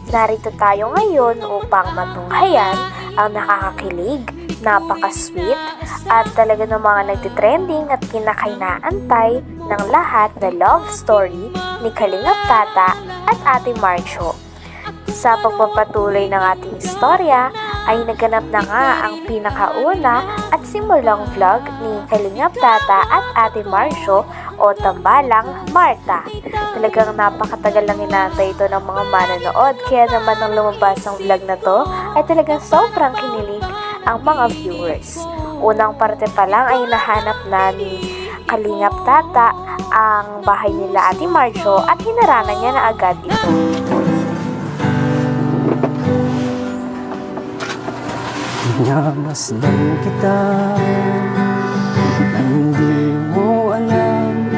Narito tayo ngayon upang matunghayan ang nakakakilig, napaka-sweet at talaga ng mga nagtitrending at kinakainaantay ng lahat na love story ni Kalingap Tata at Ate Marjo. Sa pagpapatuloy ng ating istorya ay naganap na nga ang pinakauna at simulang vlog ni Kalingap Tata at Ate Marjo o Tambalang Marta. Talagang napakatagal lang inaantay ito ng mga manonood, kaya naman nang lumabas ang vlog na to ay talagang sobrang kinilig ang mga viewers. Unang parte pa lang ay nahanap na ni Kalingap Tata ang bahay nila Ate Marjo at hinarangan niya na agad ito. Pinamasdan kita nang hindi mo alam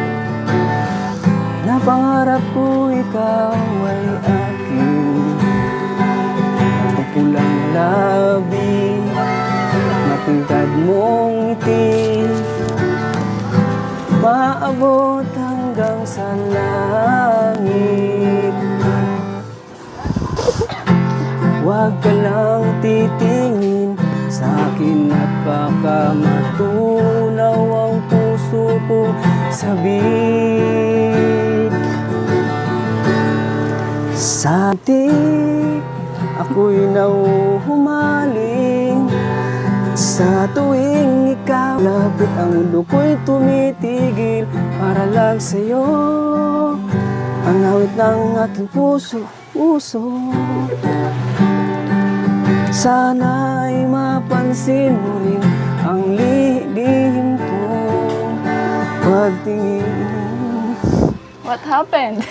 na pangarap ko ikaw ay akin. Mapupulang labi, matingkad mong ngiti, maabot hanggang sa langit. Huwag ka lang titingin sa akin at baka matunaw ang puso ko sabik. Sa atik ako'y nauhumaling, sa tuwing ikaw lapit ang mundo ko'y tumitigil para lang sa'yo ang awit ng aking puso. Sana'y mapansin mo rin ang lihim ko pagtingin. What happened?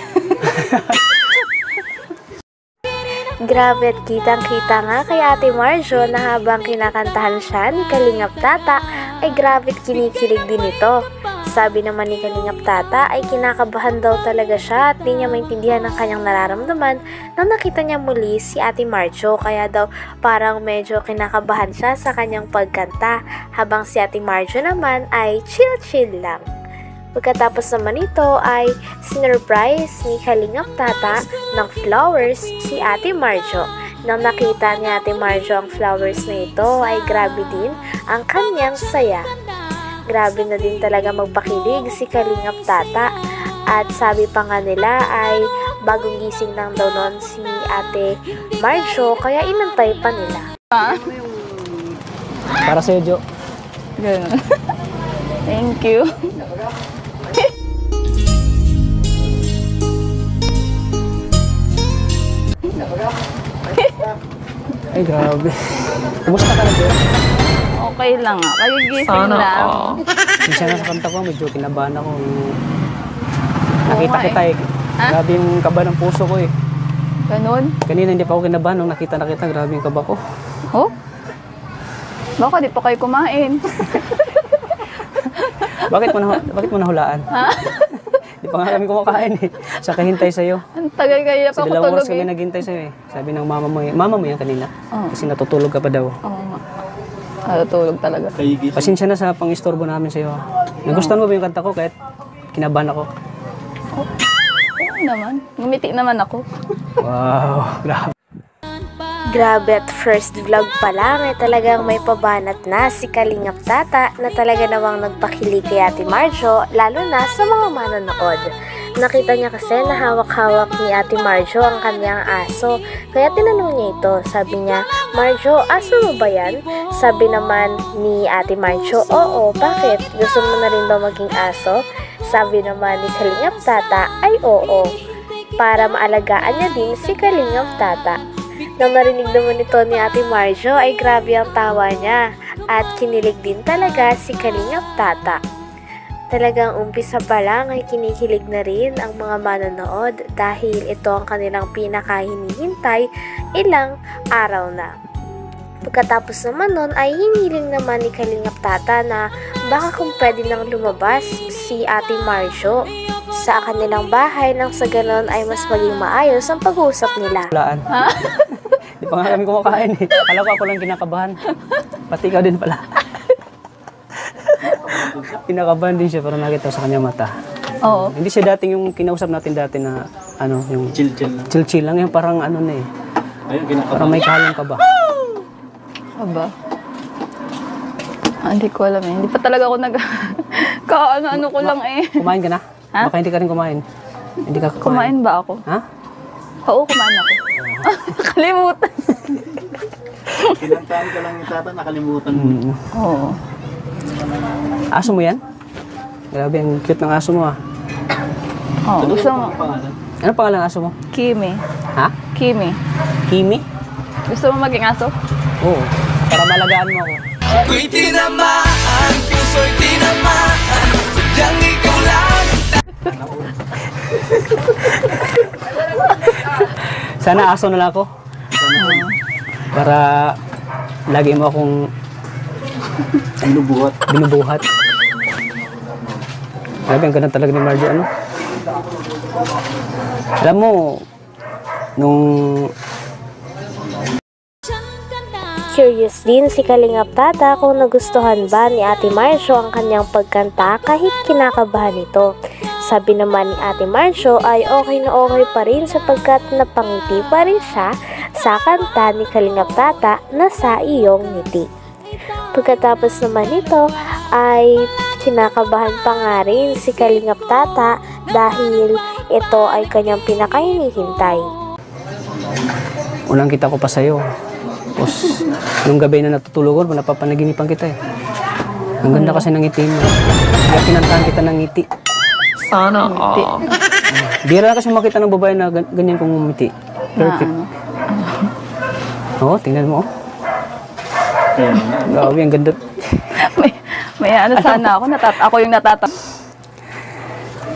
Grabe at kitang-kita nga kay Ate Marjo na habang kinakantahan siya ni Kalingap Tata ay grabe at kinikilig din ito. Sabi naman ni Kalingap Tata ay kinakabahan daw talaga siya at di niya maintindihan ang kanyang nararamdaman nang nakita niya muli si Ate Marjo, kaya daw parang medyo kinakabahan siya sa kanyang pagkanta habang si Ate Marjo naman ay chill-chill lang. Pagkatapos naman ito ay sinurprise ni Kalingap Tata ng flowers si Ate Marjo. Nang nakita ni Ate Marjo ang flowers na ito ay grabe din ang kanyang saya. Grabe na din talaga magpakilig si Kalingap Tata at sabi pa nga nila ay bagong gising lang daw noon si Ate Marjo kaya inantay pa nila. Para sa'yo, Jo. Ganun. Thank you. Ay, grabe. Kumusta ka na, Jo? Okay lang ah. Kagigising lang. Minsan na sa kanta ko, medyo kinabahan ako. Nakita kita eh. Grabe yung kaba ng puso ko eh. Ganun? Kanina hindi pa ako kinabahan. Nung nakita na kita, grabe yung kaba ko. Oh? Baka di pa kayo kumain. Bakit mo nahulaan? Ha? Di pa nga kami kumakain eh. Saka hintay sa'yo. Ang tagal kaya pa Sa ako dalawang tulog oras kami naghintay sa'yo eh. Sabi ng mama mo yan kanina. Oh. Kasi natutulog ka pa daw. Oo nga. Natutulog talaga. Pasensya na sa pang-istorbo namin sa'yo. Nagustuhan mo ba yung kanta ko kahit kinabahan ako? Oo naman. Ngumiti naman ako. Wow, grabe. Grabe at first vlog pa lang ay talagang may pabanat na si Kalingap Tata na talaga namang nagpakilig kay Ate Marjo lalo na sa mga manonood. Nakita niya kasi na hawak-hawak ni Ate Marjo ang kanyang aso kaya tinanong niya ito. Sabi niya, "Marjo, aso mo ba yan?" Sabi naman ni Ate Marjo, "Oo, bakit? Gusto mo na rin ba maging aso?" Sabi naman ni Kalingap Tata ay oo, para maalagaan niya din si Kalingap Tata. Nang narinig naman ito ni Ate Marjo ay grabe ang tawa niya at kinilig din talaga si Kalingap Tata. Talagang umpisa pa lang ay kinikilig na rin ang mga manonood dahil ito ang kanilang pinakahinihintay ilang araw na. Pagkatapos naman nun ay hiniling naman ni Kalingap Tata na baka kung pwede nang lumabas si Ate Marjo sa kanilang bahay nang sa ganon ay mas maging maayos ang pag-uusap nila. Hulaan. Ha? Di pa nga kami kumakain eh. Akala ko ako lang kinakabahan. Pati ikaw din pala. Kinakabahan din siya pero nakita sa kanya mata. Oo. Hindi siya dating yung kinausap natin dati na ano, yung chill-chill lang. Yung parang ano na eh. Parang may kahalong ka ba? Aba. Hindi ko alam eh. Hindi pa talaga ako ano ko lang eh. Kumain ka na? Ha? Baka hindi ka rin kumain. Hindi ka Kumain ba ako? Ha? Oo, kumain ako. Nakalimutan. Kinantahan ka lang yung tata, nakalimutan mo. Oo. Aso mo yan? Grabe, ang cute ng aso mo ah. Oo, gusto mo? Ano pangalan ng aso mo? Kimi. Ha? Kimi. Kimi? Gusto mo maging aso? Oo. Para malagaan mo ako. Ako'y tinamaan, puso'y tinamaan, sadyang ikaw lang. Sana aso na lang ako. Para lagi mo akong binubuhat. Grabe, ang ganda talaga ni Marjo. Ano? Alam mo, nung Curious din si Kalingap Tata kung nagustuhan ba ni Ate Marjo ang kanyang pagkanta kahit kinakabahan ito. Sabi naman ni Ate Marjo ay okay na okay pa rin sapagkat napangiti pa rin siya sa kanta ni Kalingap Tata na Sa Iyong Ngiti. Pagkatapos naman nito ay kinakabahan pa nga rin si Kalingap Tata dahil ito ay kanyang pinakahinihintay. unang kita ko pa sa'yo. Tapos, nung gabi na natutulog ko, napapanaginipan kita eh. Ang ganda kasi ng ngiti mo. Kaya kinantahan kita ng ngiti. Sana all. Bira kasi makita ng babae na ganyan kong ngumiti. Perfect. Oo, tingnan mo. Grabe, ang ganda. may ano sana ako, ako yung natata.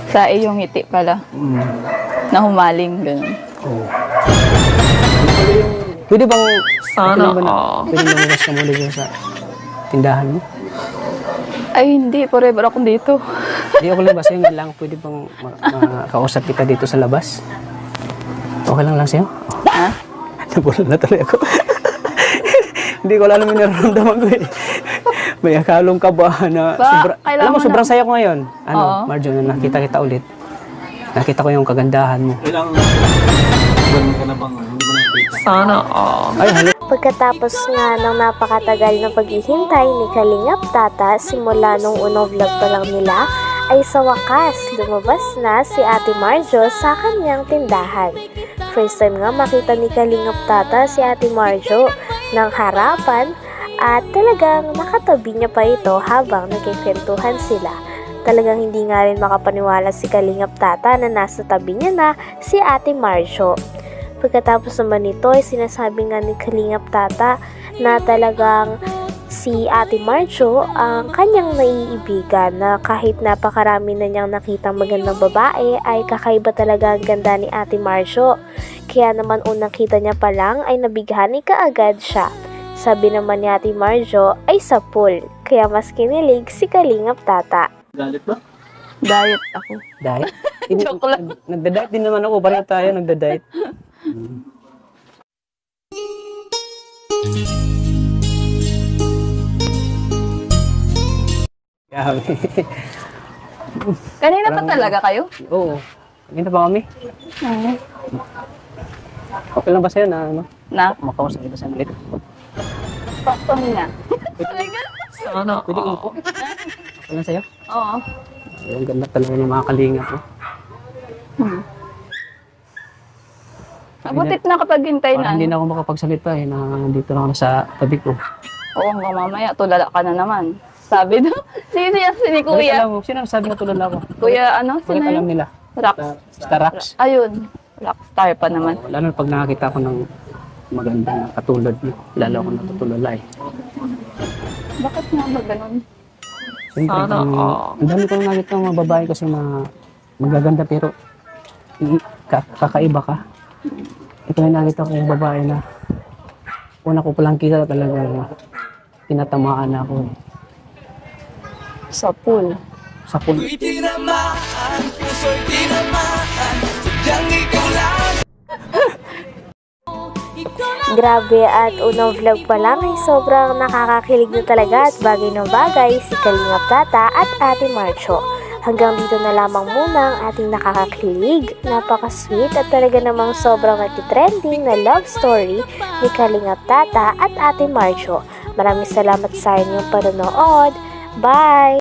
Sa iyong ngiti pala. Na humaling, gano'n. Oo. Pwede bang, Sana pwede lumagas ka muna dyan sa tindahan mo? Ay, hindi. Forever akong dito. Hindi ako labas. Yun lang. Pwede bang makausap kita dito sa labas? Okay lang sa'yo? Ha? Nabulan na tuloy ako. Hindi ko alam yung nararamdaman ko eh. May akalong kabahan na alam mo, sobrang saya ko ngayon. Ano, Marjo, na nakita kita ulit. Nakita ko yung kagandahan mo. Ilang buwan ka na bang hindi mo nakikita? Sana all. Ay, halo. Pagkatapos nga ng napakatagal na paghihintay ni Kalingap Tata simula nung unang vlog pa lang nila, ay sa wakas lumabas na si Ate Marjo sa kanyang tindahan. First time nga makita ni Kalingap Tata si Ate Marjo ng harapan at talagang nakatabi niya pa ito habang nagkikwentuhan sila. Talagang hindi nga rin makapaniwala si Kalingap Tata na nasa tabi niya na si Ate Marjo. Pagkatapos naman nito ay sinasabi nga ni Kalingap Tata na talagang si Ate Marjo ang kanyang naiibigan, na kahit napakarami na niyang nakitang magandang babae ay kakaiba talaga ang ganda ni Ate Marjo. Kaya naman unang kita niya pa lang ay nabighani kaagad siya. Sabi naman ni Ate Marjo ay sa pool, kaya mas kinilig si Kalingap Tata. Galit ba? Diet ako. Diet? Joke lang. Nagda-diet din naman ako. Pareho tayo nagda-diet. Grabe. Kanina pa talaga kayo? Oo. Kanina pa kami. Oo. Okay lang ba sa'yo na ano? Na? Makausap kita sa ulit. Paktong na. Sana Pwede all. ko. Okay lang sa'yo? Oo. Ang ganda talaga ng mga kalingap mo. Abutit na kapag hintay na. Parang hindi na ako makapagsalita eh. Nandito lang ako sa tabi ko. Oo, hanggang mamaya, tulala ka na naman. Sabi daw. Si Kuya. Alam mo, sino sabi na tulad ako? Kuya, ano? Bakit Sino alam yun? nila? Rock. Starax. Ayun. Rockstar pa naman. Lalo na pag nakakita ko ng magandang katulad mo. Lalo ako natutulala eh. Bakit nga ba ganun? Siyempre, Sana all. ang dami ko nakita ng mga babae kasi na magaganda pero kakaiba ka. Ito yung nakita ko yung babae na una ko palang kita talaga tinatamaan ako eh. Sa pool. Sa pool. Ako'y tinamaan, puso'y tinamaan, sadyang ikaw lang. Grabe, at unang vlog pa lang ay sobrang nakakakilig na talaga at bagay na bagay si Kalingap Tata at Ate Marjo. Hanggang dito na lamang muna ang ating nakakakilig, napaka-sweet at talaga namang sobrang nagtitrending na love story ni Kalingap Tata at Ate Marjo. Maraming salamat sa inyong panonood. Bye!